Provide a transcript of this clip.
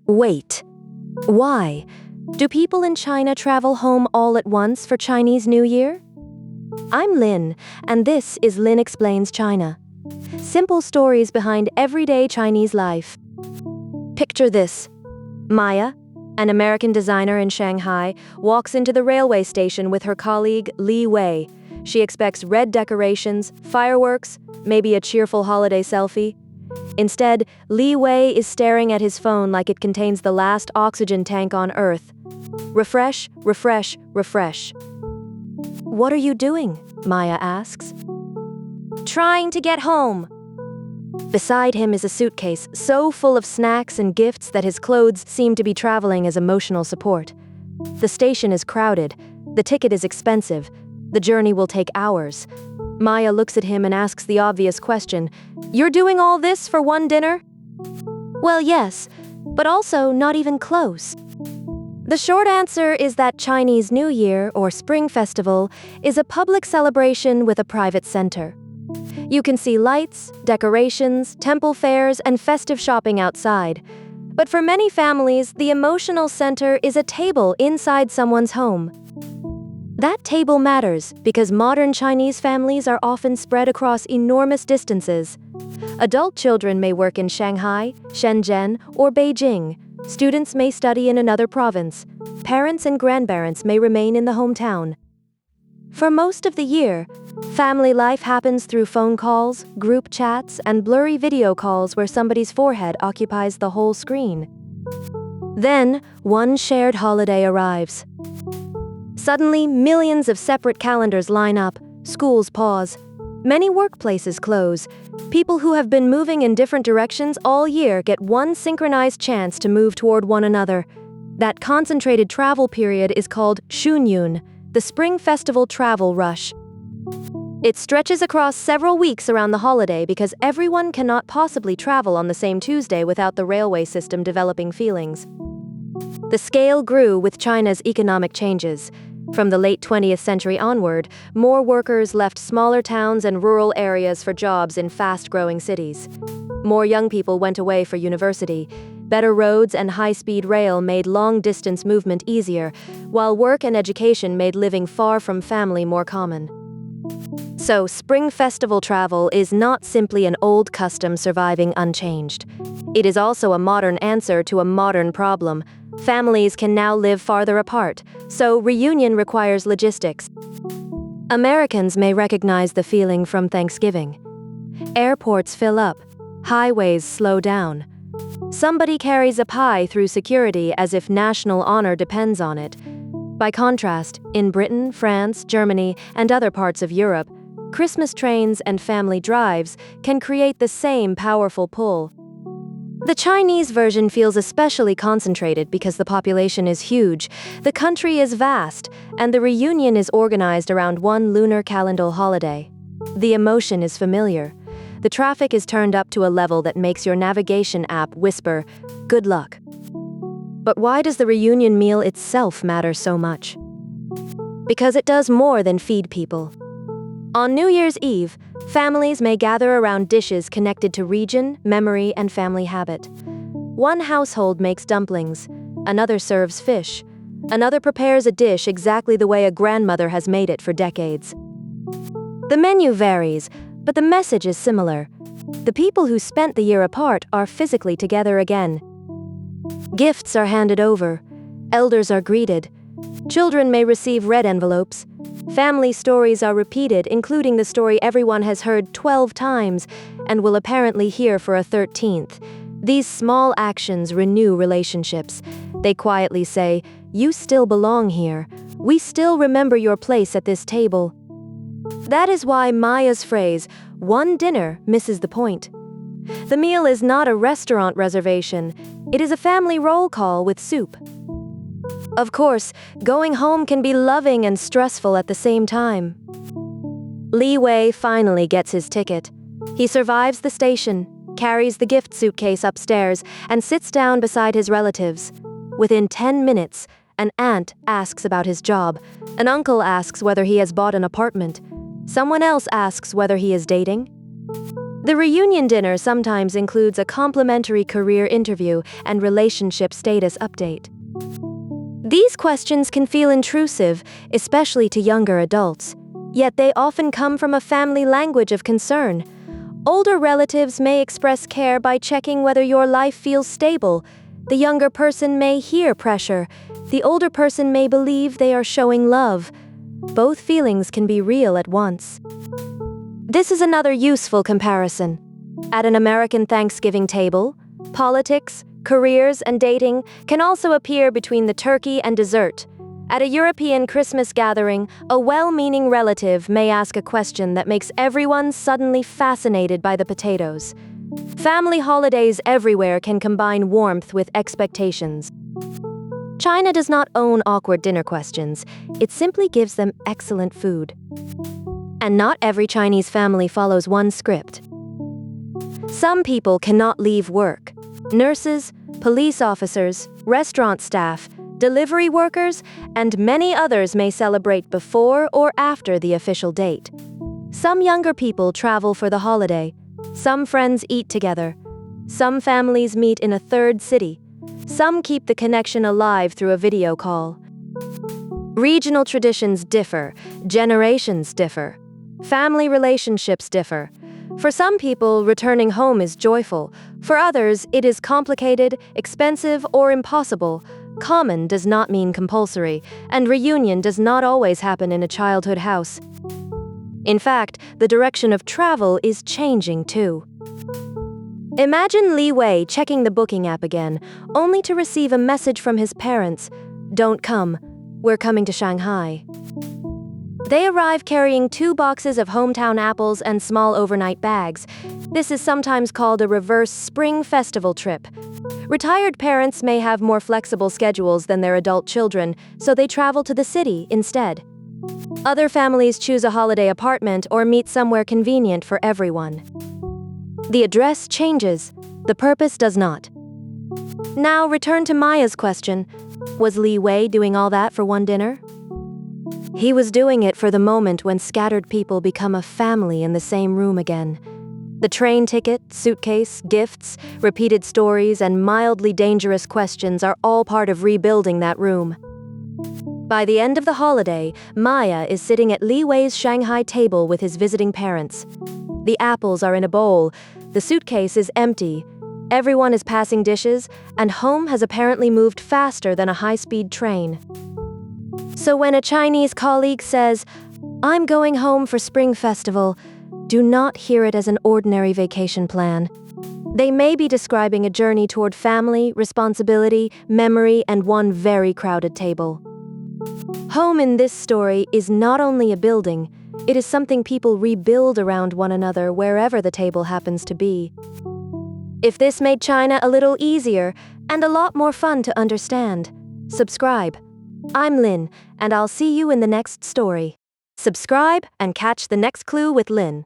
Wait. Why? Do people in China travel home all at once for Chinese New Year? I'm Lin, and this is Lin Explains China. Simple stories behind everyday Chinese life. Picture this. Maya, an American designer in Shanghai, walks into the railway station with her colleague Li Wei. She expects red decorations, fireworks, maybe a cheerful holiday selfie. Instead, Li Wei is staring at his phone like it contains the last oxygen tank on Earth. Refresh, refresh, refresh. What are you doing? Maya asks. Trying to get home. Beside him is a suitcase so full of snacks and gifts that his clothes seem to be traveling as emotional support. The station is crowded. The ticket is expensive. The journey will take hours. Maya looks at him and asks the obvious question, "You're doing all this for one dinner?" Well, yes, but also not even close. The short answer is that Chinese New Year, or Spring Festival, is a public celebration with a private center. You can see lights, decorations, temple fairs, and festive shopping outside. But for many families, the emotional center is a table inside someone's home. That table matters because modern Chinese families are often spread across enormous distances. Adult children may work in Shanghai, Shenzhen, or Beijing. Students may study in another province. Parents and grandparents may remain in the hometown. For most of the year, family life happens through phone calls, group chats, and blurry video calls where somebody's forehead occupies the whole screen. Then, one shared holiday arrives. Suddenly, millions of separate calendars line up, schools pause. Many workplaces close. People who have been moving in different directions all year get one synchronized chance to move toward one another. That concentrated travel period is called chunyun, the Spring Festival travel rush. It stretches across several weeks around the holiday because everyone cannot possibly travel on the same Tuesday without the railway system developing feelings. The scale grew with China's economic changes. From the late 20th century onward, more workers left smaller towns and rural areas for jobs in fast-growing cities. More young people went away for university. Better roads and high-speed rail made long-distance movement easier, while work and education made living far from family more common. So, Spring Festival travel is not simply an old custom surviving unchanged. It is also a modern answer to a modern problem. Families can now live farther apart, so reunion requires logistics. Americans may recognize the feeling from Thanksgiving. Airports fill up, highways slow down. Somebody carries a pie through security as if national honor depends on it. By contrast, in Britain, France, Germany, and other parts of Europe, Christmas trains and family drives can create the same powerful pull. The Chinese version feels especially concentrated because the population is huge, the country is vast, and the reunion is organized around one lunar calendar holiday. The emotion is familiar. The traffic is turned up to a level that makes your navigation app whisper, "Good luck." But why does the reunion meal itself matter so much? Because it does more than feed people. On New Year's Eve, families may gather around dishes connected to region, memory, and family habit. One household makes dumplings, another serves fish, another prepares a dish exactly the way a grandmother has made it for decades. The menu varies, but the message is similar. The people who spent the year apart are physically together again. Gifts are handed over, elders are greeted, children may receive red envelopes. Family stories are repeated, including the story everyone has heard 12 times and will apparently hear for a 13th. These small actions renew relationships. They quietly say, "You still belong here. We still remember your place at this table." That is why Maya's phrase, "one dinner," misses the point. The meal is not a restaurant reservation. It is a family roll call with soup. Of course, going home can be loving and stressful at the same time. Li Wei finally gets his ticket. He survives the station, carries the gift suitcase upstairs, and sits down beside his relatives. Within 10 minutes, an aunt asks about his job. An uncle asks whether he has bought an apartment. Someone else asks whether he is dating. The reunion dinner sometimes includes a complimentary career interview and relationship status update. These questions can feel intrusive, especially to younger adults, yet they often come from a family language of concern. Older relatives may express care by checking whether your life feels stable. The younger person may hear pressure. The older person may believe they are showing love. Both feelings can be real at once. This is another useful comparison. At an American Thanksgiving table, politics, careers, and dating can also appear between the turkey and dessert. At a European Christmas gathering, a well-meaning relative may ask a question that makes everyone suddenly fascinated by the potatoes. Family holidays everywhere can combine warmth with expectations. China does not own awkward dinner questions. It simply gives them excellent food. And not every Chinese family follows one script. Some people cannot leave work. Nurses, police officers, restaurant staff, delivery workers, and many others may celebrate before or after the official date. Some younger people travel for the holiday. Some friends eat together. Some families meet in a third city. Some keep the connection alive through a video call. Regional traditions differ. Generations differ. Family relationships differ. For some people, returning home is joyful. For others, it is complicated, expensive, or impossible. Common does not mean compulsory, and reunion does not always happen in a childhood house. In fact, the direction of travel is changing too. Imagine Li Wei checking the booking app again, only to receive a message from his parents, "Don't come, we're coming to Shanghai." They arrive carrying 2 boxes of hometown apples and small overnight bags. This is sometimes called a reverse spring festival trip. Retired parents may have more flexible schedules than their adult children, so they travel to the city instead. Other families choose a holiday apartment or meet somewhere convenient for everyone. The address changes, the purpose does not. Now return to Maya's question. Was Li Wei doing all that for one dinner? He was doing it for the moment when scattered people become a family in the same room again. The train ticket, suitcase, gifts, repeated stories, and mildly dangerous questions are all part of rebuilding that room. By the end of the holiday, Maya is sitting at Li Wei's Shanghai table with his visiting parents. The apples are in a bowl, the suitcase is empty, everyone is passing dishes, and home has apparently moved faster than a high-speed train. So when a Chinese colleague says, "I'm going home for Spring Festival," do not hear it as an ordinary vacation plan. They may be describing a journey toward family, responsibility, memory, and one very crowded table. Home in this story is not only a building, it is something people rebuild around one another wherever the table happens to be. If this made China a little easier and a lot more fun to understand, subscribe. I'm Lin, and I'll see you in the next story. Subscribe and catch the next clue with Lin.